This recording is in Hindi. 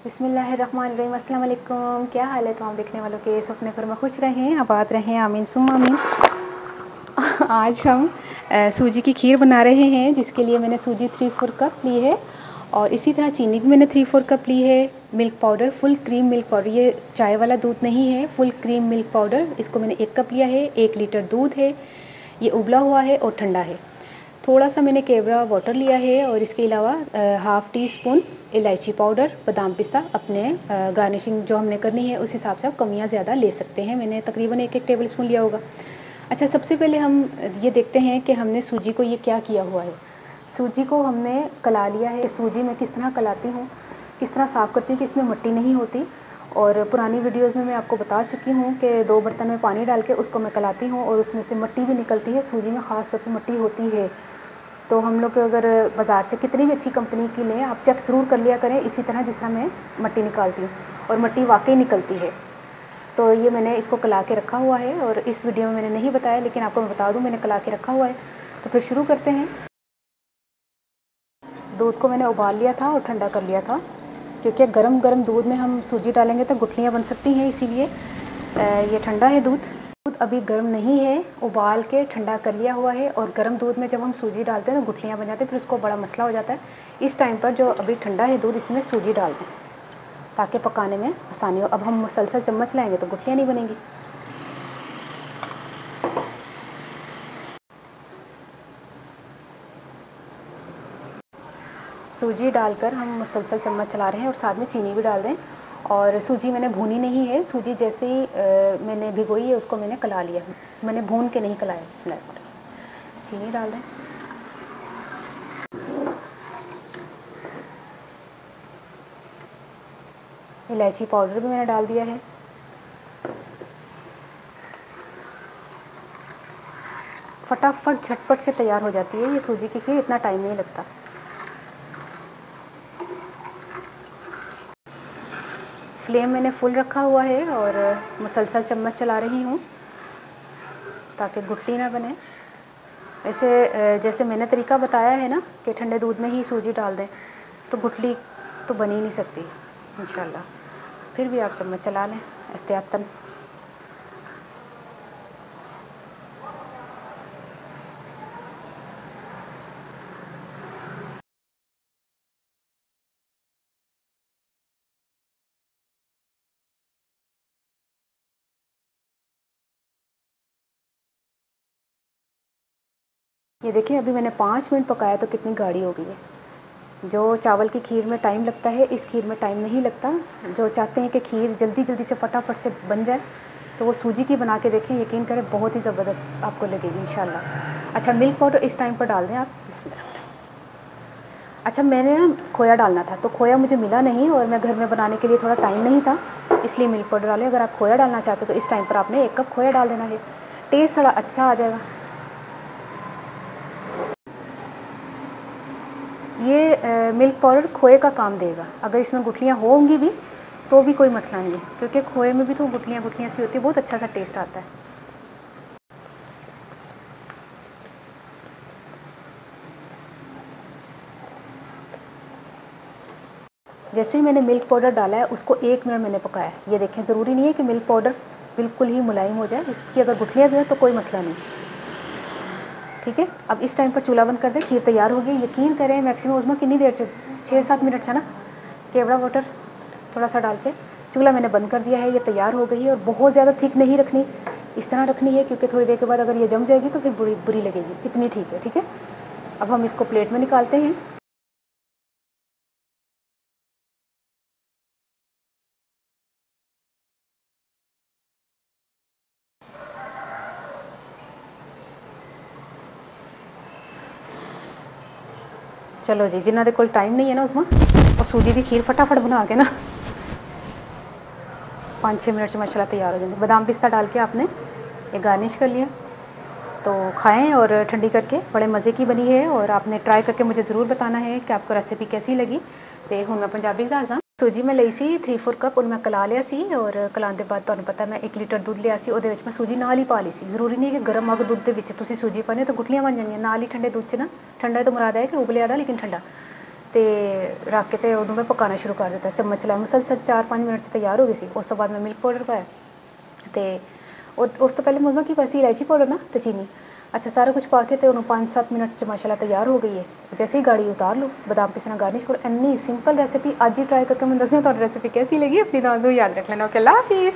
बिस्मिल्लाहिर्रहमानिर्रहीम, अस्सलाम वालेकुम। क्या हाल है तमाम देखने वालों के? सपने पर में खुश रहें, आबाद रहें, आमीन सुम्मा आमीन। आज हम सूजी की खीर बना रहे हैं, जिसके लिए मैंने सूजी 3/4 कप ली है और इसी तरह चीनी भी मैंने 3/4 कप ली है। Milk powder, full cream milk powder, ये चाय वाला दूध नहीं है, फुल क्रीम मिल्क पाउडर, इसको मैंने 1 कप लिया है। 1 लीटर दूध है, ये उबला हुआ है और ठंडा है। थोड़ा सा मैंने केवड़ा वाटर लिया है और इसके अलावा हाफ़ टी स्पून इलायची पाउडर, बादाम पिस्ता, अपने गार्निशिंग जो हमने करनी है उस हिसाब से आप कमियाँ ज़्यादा ले सकते हैं। मैंने तकरीबन 1-1 टेबल स्पून लिया होगा। अच्छा, सबसे पहले हम ये देखते हैं कि हमने सूजी को ये क्या किया हुआ है। सूजी को हमने कला लिया है। सूजी मैं किस तरह कलाती हूँ, किस तरह साफ़ करती हूँ कि इसमें मिट्टी नहीं होती। और पुरानी वीडियोज़ में मैं आपको बता चुकी हूँ कि 2 बर्तन में पानी डाल के उसको मैं कलाती हूँ और उसमें से मिट्टी भी निकलती है। सूजी में ख़ास तौर पर मिट्टी होती है। तो हम लोग अगर बाज़ार से कितनी भी अच्छी कंपनी की लें, आप चेक ज़रूर कर लिया करें, इसी तरह जिस तरह मैं मिट्टी निकालती हूँ, और मिट्टी वाकई निकलती है। तो ये मैंने इसको कला के रखा हुआ है और इस वीडियो में मैंने नहीं बताया, लेकिन आपको मैं बता दूँ मैंने कला के रखा हुआ है। तो फिर शुरू करते हैं। दूध को मैंने उबाल लिया था और ठंडा कर लिया था, क्योंकि गरम गरम दूध में हम सूजी डालेंगे तो गुठलियाँ बन सकती हैं, इसीलिए ये ठंडा है दूध। दूध अभी गर्म नहीं है, उबाल के ठंडा कर लिया हुआ है। और गर्म दूध में जब हम सूजी डालते हैं तो गुठलियाँ बन जाती हैं, फिर उसको बड़ा मसला हो जाता है। इस टाइम पर जो अभी ठंडा है दूध, इसमें सूजी डाल दें ताकि पकाने में आसानी हो। अब हम मुसलसल चम्मच लाएंगे तो गुठलियाँ नहीं बनेंगी। सूजी डालकर हम मुसलसल चम्मच चला रहे हैं और साथ में चीनी भी डाल दें। और सूजी मैंने भूनी नहीं है, सूजी जैसे ही मैंने भिगोई है उसको मैंने कला लिया है, मैंने भून के नहीं कलाया। चीनी डाल दें। इलायची पाउडर भी मैंने डाल दिया है। फटाफट झटपट से तैयार हो जाती है ये सूजी की खीर, इतना टाइम नहीं लगता। फ्लेम मैंने फुल रखा हुआ है और मुसलसल चम्मच चला रही हूँ ताकि गुठली ना बने। ऐसे जैसे मैंने तरीका बताया है ना कि ठंडे दूध में ही सूजी डाल दें, तो गुठली तो बन ही नहीं सकती इंशाल्लाह। फिर भी आप चम्मच चला लें एहतियातन। ये देखिए, अभी मैंने 5 मिनट पकाया तो कितनी गाढ़ी हो गई है। जो चावल की खीर में टाइम लगता है, इस खीर में टाइम नहीं लगता। जो चाहते हैं कि खीर जल्दी जल्दी से फटाफट से बन जाए, तो वो सूजी की बना के देखें, यकीन करें बहुत ही ज़बरदस्त आपको लगेगी इंशाल्लाह। अच्छा, मिल्क पाउडर इस टाइम पर डाल दें आप। अच्छा, मैंने ना खोया डालना था, तो खोया मुझे मिला नहीं और मैं घर में बनाने के लिए थोड़ा टाइम नहीं था, इसलिए मिल्क पाउडर डालें। अगर आप खोया डालना चाहते हो तो इस टाइम पर आपने 1 कप खोया डाल देना है, टेस्ट थोड़ा अच्छा आ जाएगा। ये मिल्क पाउडर खोए का काम देगा। अगर इसमें गुठलियाँ होंगी भी तो भी कोई मसला नहीं है, क्योंकि खोए में भी तो गुठलियाँ गुठलियाँ सी होती है, बहुत अच्छा सा टेस्ट आता है। जैसे ही मैंने मिल्क पाउडर डाला है, उसको 1 मिनट मैंने पकाया। ये देखें, ज़रूरी नहीं है कि मिल्क पाउडर बिल्कुल ही मुलायम हो जाए, इसकी अगर गुठलियाँ भी हो तो कोई मसला नहीं। ठीक है, अब इस टाइम पर चूल्हा बंद कर दें। खीर तैयार हो गई, यकीन करें मैक्सिमम उसमें कितनी देर से 6-7 मिनट था ना, केवड़ा वाटर थोड़ा सा डाल के चूल्हा मैंने बंद कर दिया है। ये तैयार हो गई है और बहुत ज़्यादा थिक नहीं रखनी, इस तरह रखनी है, क्योंकि थोड़ी देर के बाद अगर ये जम जाएगी तो फिर बुरी लगेगी। इतनी ठीक है। ठीक है, अब हम इसको प्लेट में निकालते हैं। चलो जी, जिन्हों के कोल टाइम नहीं है ना उसमें, और सूजी की खीर फटाफट बना के ना 5-6 मिनट से माशाल्लाह तैयार हो जाएगी। बादाम पिस्ता डाल के आपने ये गार्निश कर लिया, तो खाएं और ठंडी करके, बड़े मज़े की बनी है। और आपने ट्राई करके मुझे ज़रूर बताना है कि आपको रेसिपी कैसी लगी। तो हूँ मैं पंजाबी दसदा, सूजी मैं ली सी 3/4 कप, और मैं कला लिया सी। और कलाने के बाद तुहानू पता मैं 1 लीटर दूध लिया सी, ਉਹਦੇ ਵਿੱਚ मैं सूजी नाल ही पा ली सी। ज़रूरी नहीं है कि गर्म अग दूध के सूजी पाने तो गुठलियाँ बन जाएंगी नाल ही ठंडे दूध च ना। ठंडा तो मुराद है कि उबले वाला, लेकिन ठंडा। तो रख के तो उदों मैं पकाना शुरू कर दिता, चम्मच लाया मुसलसल 4-5 मिनट से तैयार हो गई सी। उस तो बाद मैं मिल्क पाउडर पाया तो उस तो पहले मुझे की पाई इलायची पाउडर ना तो चीनी। अच्छा सारा कुछ पा के तो उन्होंने 5-7 मिनट च माशाल्लाह तैयार हो गई है। जैसे ही गाड़ी उतार लो, बादाम पिसना गार्निश करो। इन्नी सिंपल रेसिपी आज ही ट्राई करके मैं दसना, तो रेसिपी कैसी लगी अपनी दोस्तों याद रख लेना। ओके, अल्लाह हाफिज़।